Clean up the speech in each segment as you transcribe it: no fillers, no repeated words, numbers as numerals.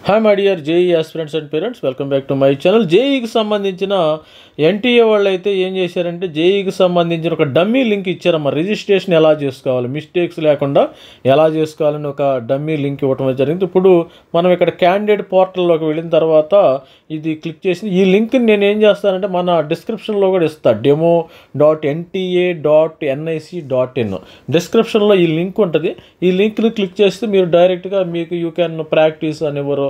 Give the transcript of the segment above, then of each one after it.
Hi my dear JEE aspirants and parents, welcome back to my channel. జేఈకి సంబంధించిన NTA వాళ్ళు అయితే ఏం చేశారంటే జేఈకి సంబంధించిన ఒక డమ్మీ లింక్ ఇచ్చారమ్మా. రిజిస్ట్రేషన్ ఎలా చేసుకోవాలి, మిస్టేక్స్ లేకుండా ఎలా చేసుకోవాలని ఒక డమ్మీ లింక్ ఇవ్వటం జరిగింది. ఇప్పుడు మనం ఇక్కడ క్యాండిడేట్ పోర్టల్లోకి వెళ్ళిన తర్వాత ఇది క్లిక్ చేసి ఈ లింక్ని నేను ఏం చేస్తానంటే మన డిస్క్రిప్షన్లో కూడా ఇస్తాను. demo.nta.nic.in డిస్క్రిప్షన్లో ఈ లింక్ ఉంటుంది. ఈ లింక్ని క్లిక్ చేస్తే మీరు డైరెక్ట్గా మీకు యూ క్యాన్ ప్రాక్టీస్ అనేవారు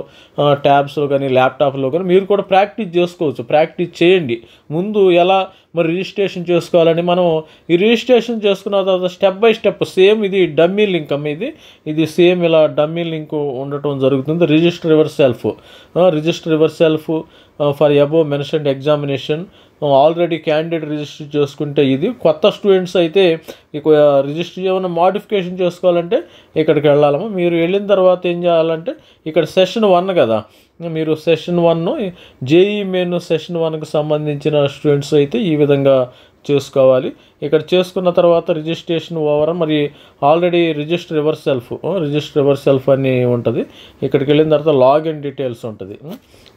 ట్యాబ్స్లో కానీ ల్యాప్టాప్లో కానీ మీరు కూడా ప్రాక్టీస్ చేసుకోవచ్చు. ప్రాక్టీస్ చేయండి. ముందు ఎలా మరి రిజిస్ట్రేషన్ చేసుకోవాలని మనం ఈ రిజిస్ట్రేషన్ చేసుకున్న తర్వాత స్టెప్ బై స్టెప్ సేమ్ ఇది డమ్మీ లింక్ అమ్మ. ఇది సేమ్ ఇలా డమ్మీ లింక్ ఉండటం జరుగుతుంది. Register your self for above mentioned examination. Already candidate register చేసుకుంటే ఇది కొత్త స్టూడెంట్స్ అయితే ఇక రిజిస్టర్ ఏమైనా మోడిఫికేషన్ చేసుకోవాలంటే ఇక్కడికి వెళ్ళాలమ్మా. మీరు వెళ్ళిన తర్వాత ఏం చేయాలంటే ఇక్కడ సెషన్ 1 కదా, మీరు సెషన్ 1 జేఈ మెయిన్ సెషన్ 1కి సంబంధించిన స్టూడెంట్స్ అయితే ఈ విధంగా చేసుకోవాలి. ఇక్కడ చేసుకున్న తర్వాత రిజిస్ట్రేషన్ ఓవర్ మరి ఆల్రెడీ రిజిస్టర్ యువర్ సెల్ఫ్ అని ఉంటుంది. ఇక్కడికి వెళ్ళిన తర్వాత లాగిన్ డీటెయిల్స్ ఉంటుంది.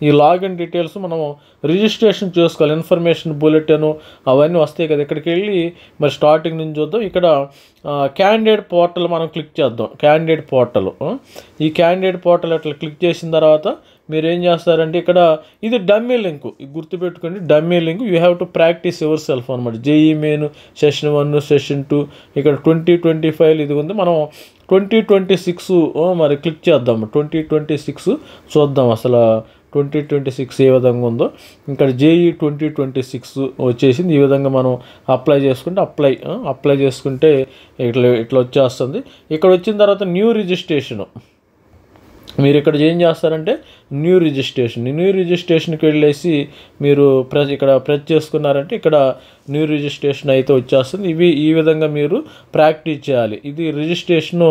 ఈ లాగిన్ డీటెయిల్స్ మనం రిజిస్ట్రేషన్ చేసుకోవాలి. ఇన్ఫర్మేషన్ బులెటిన్ అవన్నీ వస్తాయి కదా. ఇక్కడికి వెళ్ళి మరి స్టార్టింగ్ నుంచి చూద్దాం. ఇక్కడ క్యాండిడేట్ పోర్టల్ మనం క్లిక్ చేద్దాం. క్యాండిడేట్ పోర్టల్ ఈ క్యాండిడేట్ పోర్టల్ అట్లా క్లిక్ చేసిన తర్వాత మీరు ఏం చేస్తారంటే ఇక్కడ ఇది డమ్మీ లింక్, గుర్తుపెట్టుకోండి. Dummy link you have to practice your self అనమాట. జేఈ మెయిన్ సెషన్ 1 సెషన్ 2 ఇక్కడ 2025 ఇది ఉంది. మనం 2026 మరి క్లిక్ చేద్దాం. 2026 చూద్దాం అసలు 2026 ఏ విధంగా ఉందో. ఇక్కడ జేఈ 2026 వచ్చేసింది. ఈ విధంగా మనం అప్లై చేసుకుంటే అప్లై చేసుకుంటే ఇట్లా వచ్చేస్తుంది. ఇక్కడ వచ్చిన తర్వాత న్యూ రిజిస్ట్రేషన్ మీరు ఇక్కడ ఏం చేస్తారంటే న్యూ రిజిస్ట్రేషన్కి వెళ్ళేసి మీరు ఇక్కడ ప్రెస్ చేసుకున్నారంటే ఇక్కడ న్యూ రిజిస్ట్రేషన్ అయితే వచ్చేస్తుంది. ఈ విధంగా మీరు ప్రాక్టీస్ చేయాలి. ఇది రిజిస్ట్రేషను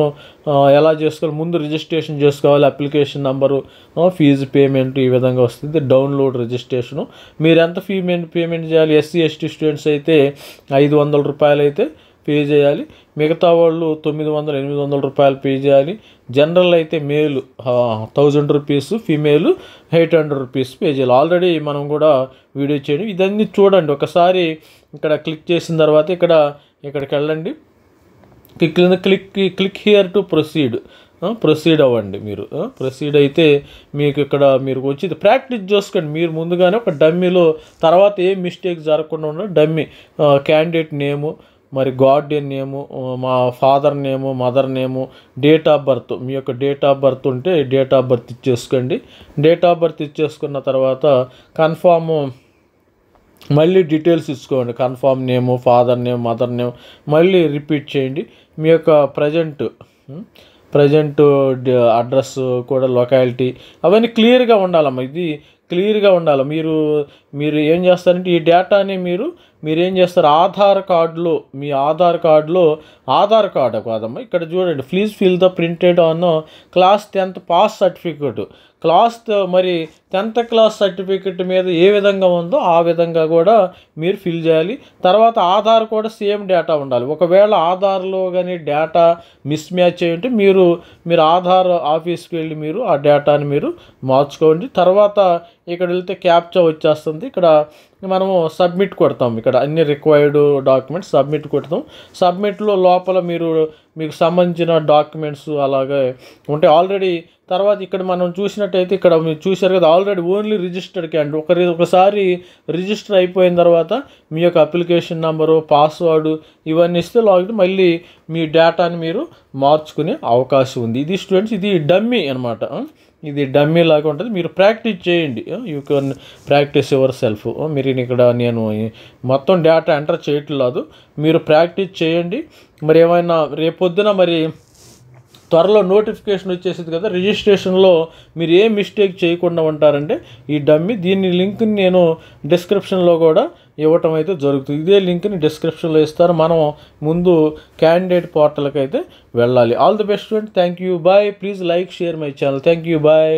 ఎలా చేసుకోవాలి, ముందు రిజిస్ట్రేషన్ చేసుకోవాలి. అప్లికేషన్ నెంబరు, ఫీజు పేమెంట్ ఈ విధంగా వస్తుంది. డౌన్లోడ్ రిజిస్ట్రేషను మీరు ఎంత పేమెంట్ చేయాలి. ఎస్సీ ఎస్టీ స్టూడెంట్స్ అయితే 500 రూపాయలు అయితే పే చేయాలి. మిగతా వాళ్ళు 900-800 రూపాయలు పే చేయాలి. జనరల్ అయితే male 1000 rupees, female 800 rupees pay చేయాలి. ఆల్రెడీ మనం కూడా వీడియో చేయండి. ఇదన్నీ చూడండి ఒకసారి. ఇక్కడ క్లిక్ చేసిన తర్వాత ఇక్కడికి వెళ్ళండి. క్లిక్ హియర్ టు ప్రొసీడ్ అవ్వండి. మీరు ప్రొసీడ్ అయితే మీకు ఇక్కడ మీరు వచ్చి ప్రాక్టీస్ చేసుకోండి. మీరు ముందుగానే ఒక డమ్మీలో తర్వాత ఏం మిస్టేక్ జరగకుండా ఉన్న డమ్మీ క్యాండిడేట్ నేము, మరి గార్డియన్ నేము, మా father name, mother name, date of birth, మీ యొక్క డేట్ ఆఫ్ బర్త్ ఉంటే డేట్ ఆఫ్ బర్త్ ఇచ్చేసుకోండి. డేట్ ఆఫ్ బర్త్ ఇచ్చేసుకున్న తర్వాత కన్ఫామ్ మళ్ళీ డీటెయిల్స్ ఇచ్చుకోండి. Confirm name, father name, mother name మళ్ళీ రిపీట్ చేయండి. మీ యొక్క ప్రజెంట్ అడ్రస్ కూడా లొకాలిటీ అవన్నీ క్లియర్గా ఉండాలమ్మా. ఇది క్లియర్గా ఉండాలి. మీరు ఏం చేస్తారంటే ఈ డేటాని మీరు ఏం చేస్తారు, ఆధార్ కార్డులో ఆధార్ కార్డు కాదమ్మా. ఇక్కడ చూడండి, please fill the printed on class 10th pass certificate. మరి 10th క్లాస్ సర్టిఫికేట్ మీద ఏ విధంగా ఉందో ఆ విధంగా కూడా మీరు ఫిల్ చేయాలి. తర్వాత ఆధార్ కూడా సేమ్ డేటా ఉండాలి. ఒకవేళ ఆధార్లో కానీ డేటా మిస్ మ్యాచ్ అయ్యి ఉంటే మీరు ఆధార్ ఆఫీస్కి వెళ్ళి మీరు ఆ డేటాని మీరు మార్చుకోండి. తర్వాత ఇక్కడ వెళ్తే క్యాప్చా వచ్చేస్తుంది. ఇక్కడ మనము సబ్మిట్ కొడతాం. ఇక్కడ అన్ని రిక్వైర్డ్ డాక్యుమెంట్స్ సబ్మిట్ కొడతాం. సబ్మిట్లో లోపల మీకు సంబంధించిన డాక్యుమెంట్స్ అలాగే ఉంటాయి ఆల్రెడీ. తర్వాత ఇక్కడ మనం చూసినట్టయితే ఇక్కడ మీరు చూశారు కదా, ఆల్రెడీ ఓన్లీ రిజిస్టర్డ్ క్యాండిడేట్. ఒకసారి రిజిస్టర్ అయిపోయిన తర్వాత మీ యొక్క అప్లికేషన్ నెంబరు, పాస్వర్డ్ ఇవన్నీ ఇస్తే లాగిన్ మళ్ళీ మీ డేటాని మీరు మార్చుకునే అవకాశం ఉంది. ఇది స్టూడెంట్స్, ఇది డమ్మీ అనమాట. ఇది డమ్మీ లాగా ఉంటుంది. మీరు ప్రాక్టీస్ చేయండి. You can practice your self. మీరు ఇక్కడ నేను మొత్తం డేటా ఎంటర్ చేయట్లేదు, మీరు ప్రాక్టీస్ చేయండి. మరి ఏమైనా రేపొద్దున మరి త్వరలో నోటిఫికేషన్ వచ్చేసింది కదా, రిజిస్ట్రేషన్లో మీరు ఏ మిస్టేక్ చేయకుండా ఉంటారంటే ఈ డమ్మీ దీని లింక్ని నేను డిస్క్రిప్షన్లో కూడా ఇవ్వటం అయితే జరుగుతుంది. ఇదే లింక్ని డిస్క్రిప్షన్లో ఇస్తారు. మనం ముందు క్యాండిడేట్ పోర్టల్కి అయితే వెళ్ళాలి. All the best student. Thank you. Bye. Please like, share my channel. Thank you. Bye.